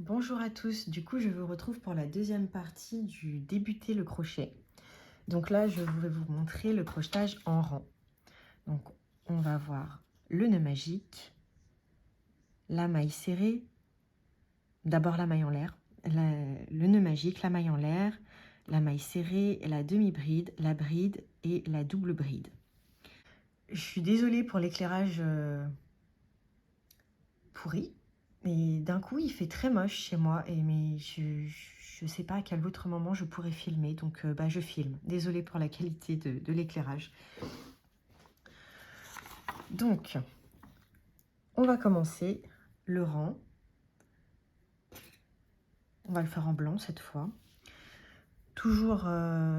Bonjour à tous, du coup je vous retrouve pour la deuxième partie du débuter le crochet. Donc là je vais vous montrer le crochetage en rang. Donc on va voir le nœud magique, la maille serrée, d'abord la maille en l'air, le nœud magique, la maille en l'air, la maille serrée, la demi-bride, la bride et la double bride. Je suis désolée pour l'éclairage pourri. Mais d'un coup, il fait très moche chez moi, mais je sais pas à quel autre moment je pourrais filmer, donc je filme. Désolée pour la qualité de l'éclairage. Donc, on va commencer le rang. On va le faire en blanc cette fois. Toujours,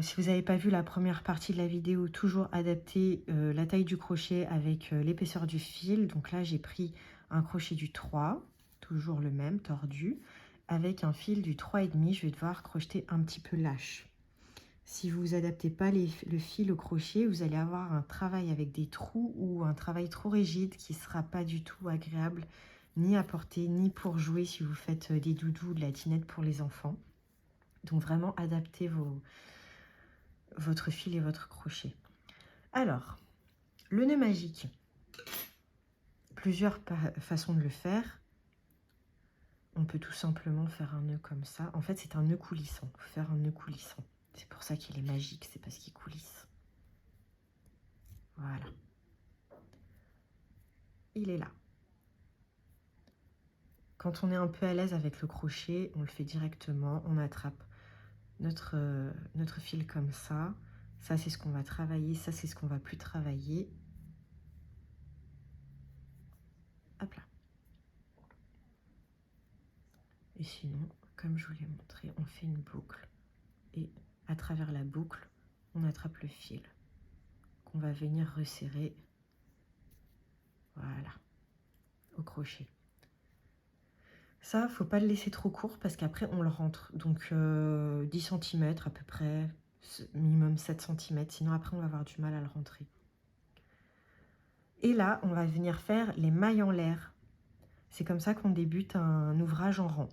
si vous n'avez pas vu la première partie de la vidéo, toujours adapter la taille du crochet avec l'épaisseur du fil. Donc là, j'ai pris un crochet du 3, toujours le même, tordu. Avec un fil du 3,5, je vais devoir crocheter un petit peu lâche. Si vous n'adaptez pas le fil au crochet, vous allez avoir un travail avec des trous ou un travail trop rigide qui ne sera pas du tout agréable, ni à porter, ni pour jouer si vous faites des doudous, de la tinette pour les enfants. Donc vraiment adaptez votre fil et votre crochet. Alors, le nœud magique. Plusieurs façons de le faire. On peut tout simplement faire un nœud comme ça. En fait, c'est un nœud coulissant. Il faut faire un nœud coulissant. C'est pour ça qu'il est magique, c'est parce qu'il coulisse. Voilà. Il est là. Quand on est un peu à l'aise avec le crochet, on le fait directement. On attrape notre fil comme ça. Ça, c'est ce qu'on va travailler. Ça, c'est ce qu'on va plus travailler. Hop là. Et sinon, comme je vous l'ai montré, on fait une boucle. Et à travers la boucle, on attrape le fil qu'on va venir resserrer. Voilà, au crochet. Ça, faut pas le laisser trop court parce qu'après, on le rentre. Donc, 10 cm à peu près, minimum 7 cm. Sinon, après, on va avoir du mal à le rentrer. Et là, on va venir faire les mailles en l'air. C'est comme ça qu'on débute un ouvrage en rang.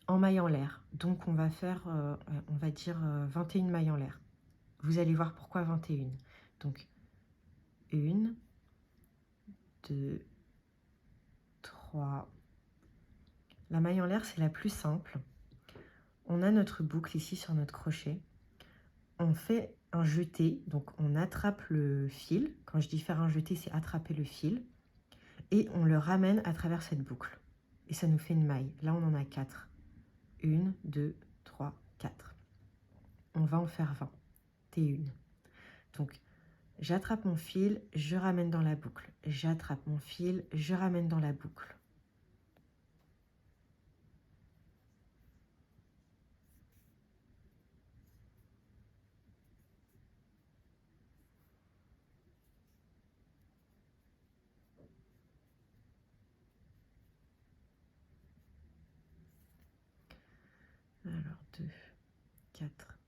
En mailles en l'air. Donc, on va faire, on va dire 21 mailles en l'air. Vous allez voir pourquoi 21. Donc, 1, 2, 3. La maille en l'air, c'est la plus simple. On a notre boucle ici sur notre crochet. On fait un jeté, donc on attrape le fil. Quand je dis faire un jeté, c'est attraper le fil. Et on le ramène à travers cette boucle. Et ça nous fait une maille. Là, on en a 4. 1, 2, 3, 4. On va en faire 20. T1. Donc, j'attrape mon fil, je ramène dans la boucle. J'attrape mon fil, je ramène dans la boucle. Alors, 2, 4,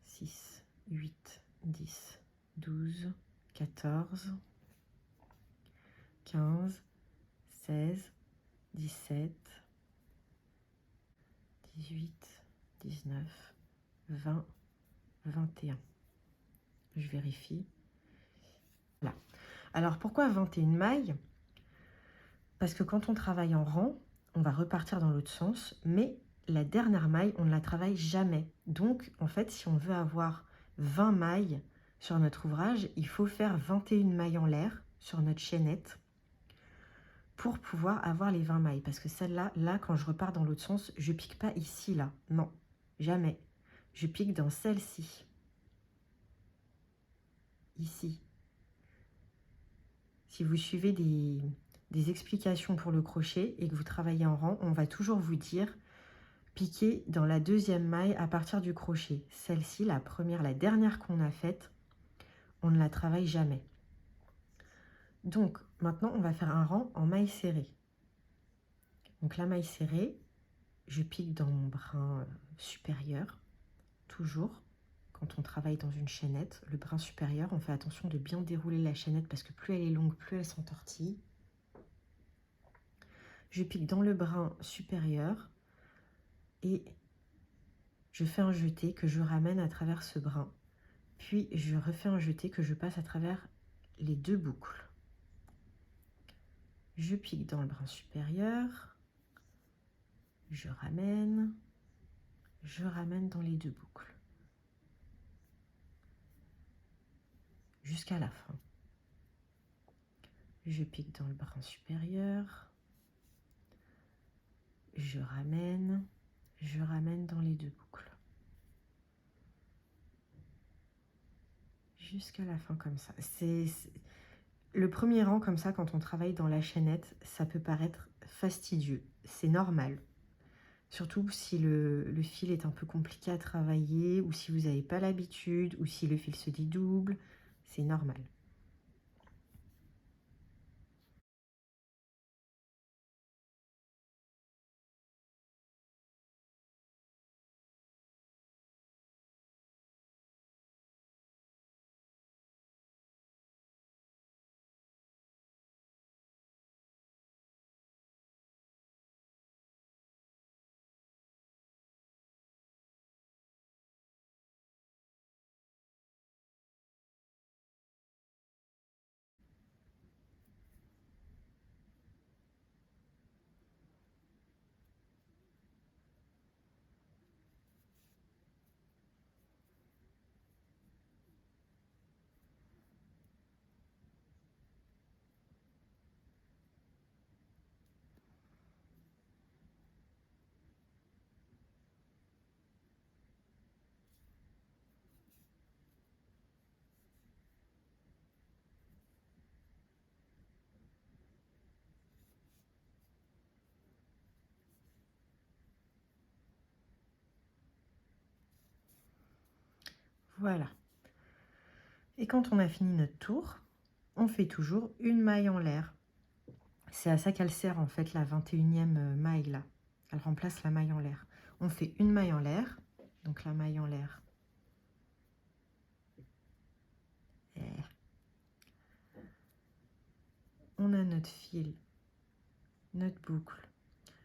6, 8, 10, 12, 14, 15, 16, 17, 18, 19, 20, 21. Je vérifie. Voilà. Alors, pourquoi 21 mailles? Parce que quand on travaille en rang, on va repartir dans l'autre sens, mais la dernière maille, on ne la travaille jamais. Donc, en fait, si on veut avoir 20 mailles sur notre ouvrage, il faut faire 21 mailles en l'air sur notre chaînette pour pouvoir avoir les 20 mailles. Parce que celle-là, là, quand je repars dans l'autre sens, je pique pas ici, là. Non, jamais. Je pique dans celle-ci. Ici. Si vous suivez des explications pour le crochet et que vous travaillez en rang, on va toujours vous dire piquer dans la deuxième maille à partir du crochet. Celle-ci, la première, la dernière qu'on a faite, on ne la travaille jamais. Donc, maintenant, on va faire un rang en maille serrée. Donc, la maille serrée, je pique dans mon brin supérieur, toujours. Quand on travaille dans une chaînette, le brin supérieur, on fait attention de bien dérouler la chaînette parce que plus elle est longue, plus elle s'entortille. Je pique dans le brin supérieur, et je fais un jeté que je ramène à travers ce brin, puis je refais un jeté que je passe à travers les 2 boucles. Je pique dans le brin supérieur, je ramène dans les 2 boucles, jusqu'à la fin. Je pique dans le brin supérieur, je ramène dans les 2 boucles. Jusqu'à la fin comme ça. Le premier rang comme ça, quand on travaille dans la chaînette, ça peut paraître fastidieux. C'est normal. Surtout si le fil est un peu compliqué à travailler, ou si vous n'avez pas l'habitude, ou si le fil se dédouble, c'est normal. Voilà. Et quand on a fini notre tour, on fait toujours une maille en l'air. C'est à ça qu'elle sert en fait, la 21e maille là. Elle remplace la maille en l'air. On fait une maille en l'air, donc la maille en l'air. On a notre fil, notre boucle.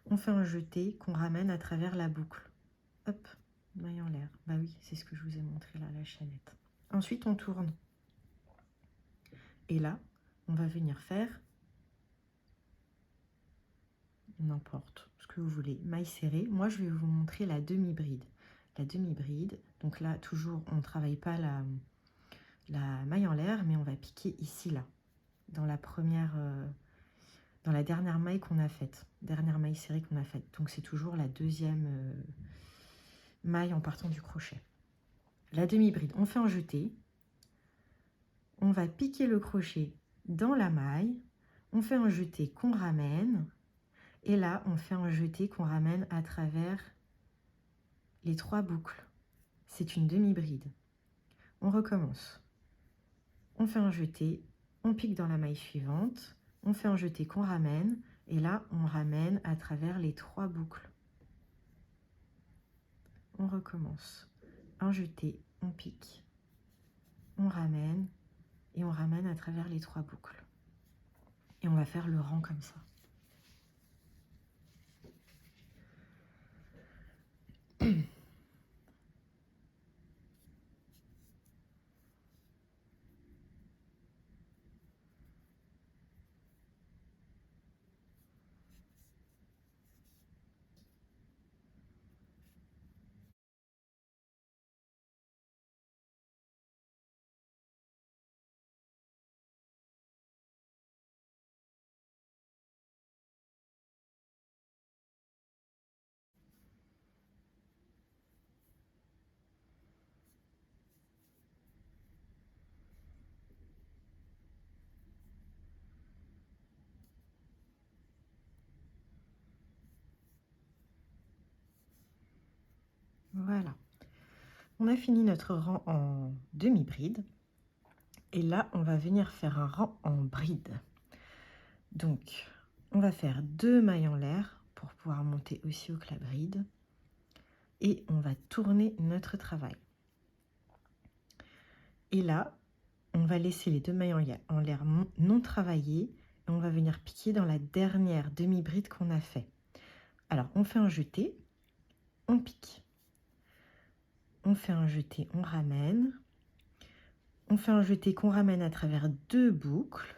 On fait un jeté qu'on ramène à travers la boucle. Hop, maille en l'air. Bah oui, c'est ce que je vous ai montré là, la chaînette. Ensuite, on tourne. Et là, on va venir faire n'importe ce que vous voulez. Maille serrée. Moi, je vais vous montrer la demi-bride. La demi-bride, donc là, toujours, on ne travaille pas la maille en l'air, mais on va piquer ici, là, dans la première... dans la dernière maille qu'on a faite, dernière maille serrée qu'on a faite. Donc c'est toujours la 2e maille en partant du crochet. La demi-bride, on fait un jeté, on va piquer le crochet dans la maille, on fait un jeté qu'on ramène, et là on fait un jeté qu'on ramène à travers les 3 boucles. C'est une demi-bride. On recommence. On fait un jeté, on pique dans la maille suivante, on fait un jeté qu'on ramène, et là on ramène à travers les 3 boucles. On recommence. Un jeté, on pique, on ramène, et on ramène à travers les 3 boucles. Et on va faire le rang comme ça. Voilà. On a fini notre rang en demi-bride. Et là, on va venir faire un rang en bride. Donc, on va faire 2 mailles en l'air pour pouvoir monter aussi au clap-bride. Et on va tourner notre travail. Et là, on va laisser les 2 mailles en l'air non travaillées. Et on va venir piquer dans la dernière demi-bride qu'on a fait. Alors, on fait un jeté. on pique. On fait un jeté, on ramène. On fait un jeté qu'on ramène à travers 2 boucles.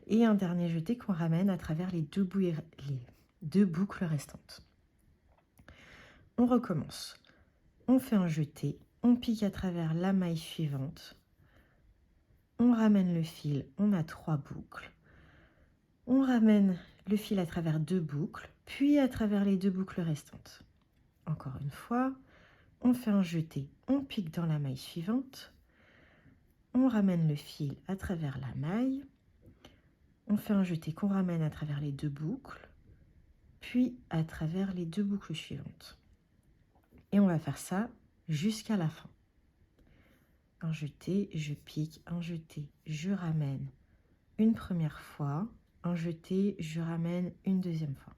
Et un dernier jeté qu'on ramène à travers les deux boucles restantes. On recommence. On fait un jeté, on pique à travers la maille suivante. On ramène le fil, on a 3 boucles. On ramène le fil à travers 2 boucles, puis à travers les 2 boucles restantes. Encore une fois, on fait un jeté, on pique dans la maille suivante. On ramène le fil à travers la maille. On fait un jeté qu'on ramène à travers les 2 boucles, puis à travers les 2 boucles suivantes. Et on va faire ça jusqu'à la fin. Un jeté, je pique, un jeté, je ramène une première fois, un jeté, je ramène une deuxième fois.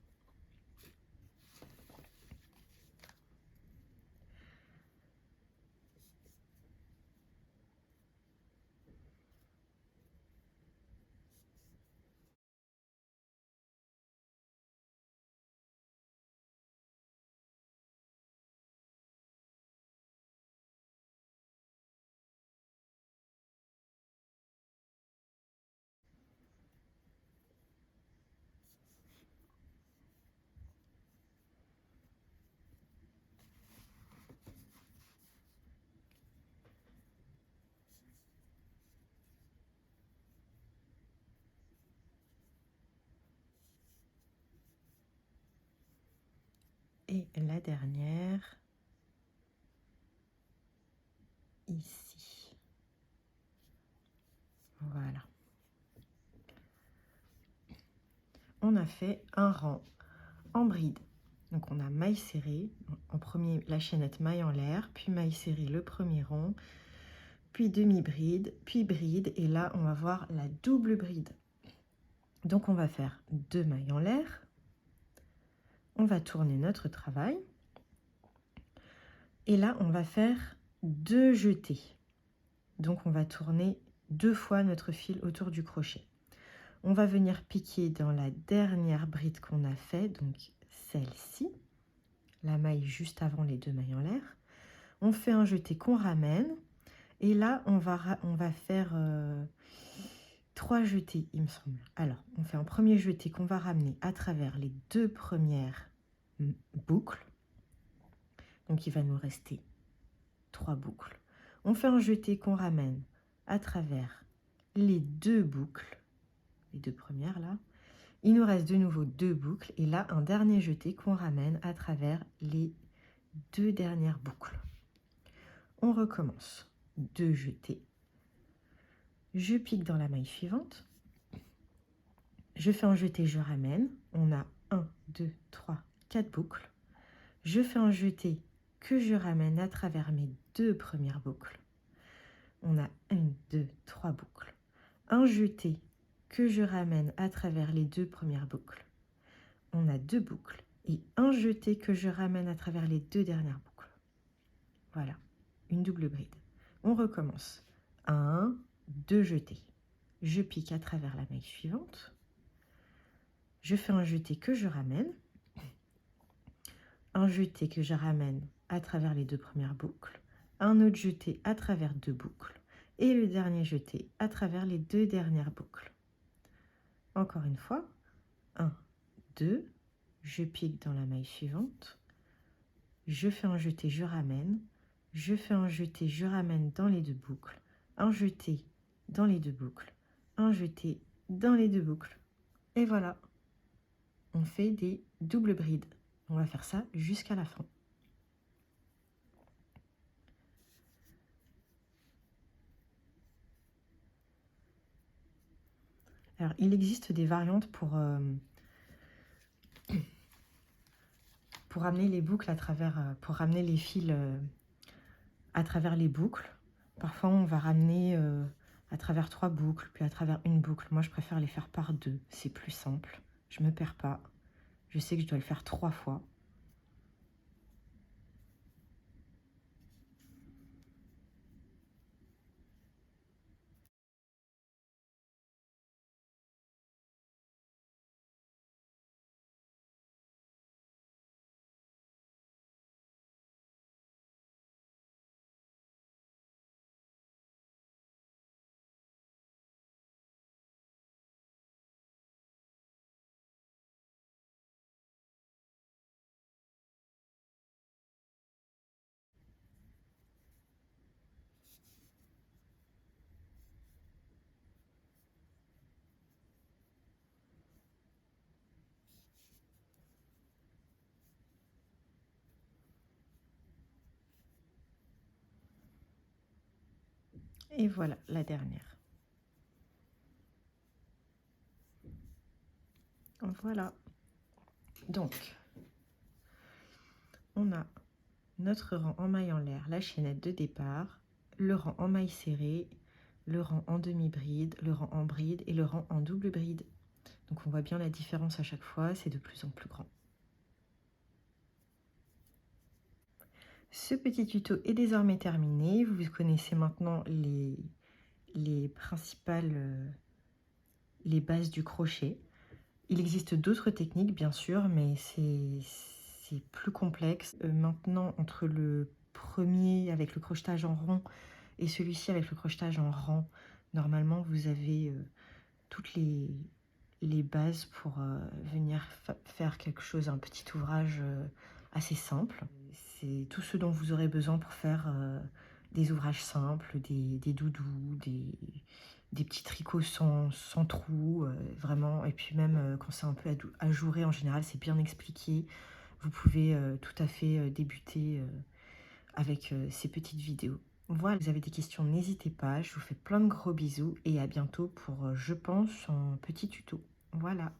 Et la dernière, ici. Voilà. On a fait un rang en bride. Donc on a maille serrée, en premier la chaînette maille en l'air, puis maille serrée le premier rang, puis demi-bride, puis bride, et là on va voir la double bride. Donc on va faire 2 mailles en l'air, on va tourner notre travail, et là on va faire 2 jetés. Donc on va tourner 2 fois notre fil autour du crochet. On va venir piquer dans la dernière bride qu'on a fait, donc celle-ci, la maille juste avant les 2 mailles en l'air. On fait un jeté qu'on ramène, et là on va faire 3 jetés, il me semble. Alors, on fait un premier jeté qu'on va ramener à travers les 2 premières boucles. Donc il va nous rester 3 boucles. On fait un jeté qu'on ramène à travers les 2 boucles, les 2 premières là. Il nous reste de nouveau 2 boucles, et là un dernier jeté qu'on ramène à travers les 2 dernières boucles. On recommence. 2 jetés. Je pique dans la maille suivante. Je fais un jeté, je ramène. On a 1, 2, 3, 4 boucles. Je fais un jeté que je ramène à travers mes 2 premières boucles. On a 1, 2, 3 boucles. Un jeté que je ramène à travers les 2 premières boucles. On a 2 boucles. Et un jeté que je ramène à travers les 2 dernières boucles. Voilà, une double bride. On recommence. 1, 2 jetés. Je pique à travers la maille suivante. Je fais un jeté que je ramène. Un jeté que je ramène à travers les 2 premières boucles. Un autre jeté à travers 2 boucles. Et le dernier jeté à travers les 2 dernières boucles. Encore une fois. 1, 2. Je pique dans la maille suivante. Je fais un jeté, je ramène. Je fais un jeté, je ramène dans les 2 boucles. Un jeté dans les 2 boucles. Un jeté dans les 2 boucles. Et voilà. On fait des doubles brides. On va faire ça jusqu'à la fin. Alors, il existe des variantes pour ramener les boucles à travers, pour ramener les fils à travers les boucles. Parfois, on va ramener à travers 3 boucles, puis à travers une boucle. Moi, je préfère les faire par 2. C'est plus simple. Je me perds pas. Je sais que je dois le faire 3 fois. Et voilà la dernière. Voilà. Donc, on a notre rang en maille en l'air, la chaînette de départ, le rang en maille serrée, le rang en demi-bride, le rang en bride et le rang en double bride. Donc on voit bien la différence à chaque fois, c'est de plus en plus grand. Ce petit tuto est désormais terminé. Vous connaissez maintenant les principales, les bases du crochet. Il existe d'autres techniques, bien sûr, mais c'est plus complexe. Maintenant, entre le premier avec le crochetage en rond et celui-ci avec le crochetage en rang, normalement, vous avez toutes les bases pour venir faire quelque chose, un petit ouvrage assez simple. C'est tout ce dont vous aurez besoin pour faire des ouvrages simples, des doudous, des petits tricots sans trous, vraiment. Et puis même quand c'est un peu ajouré, en général, c'est bien expliqué. Vous pouvez tout à fait débuter avec ces petites vidéos. Voilà, vous avez des questions, n'hésitez pas. Je vous fais plein de gros bisous et à bientôt pour, je pense, un petit tuto. Voilà.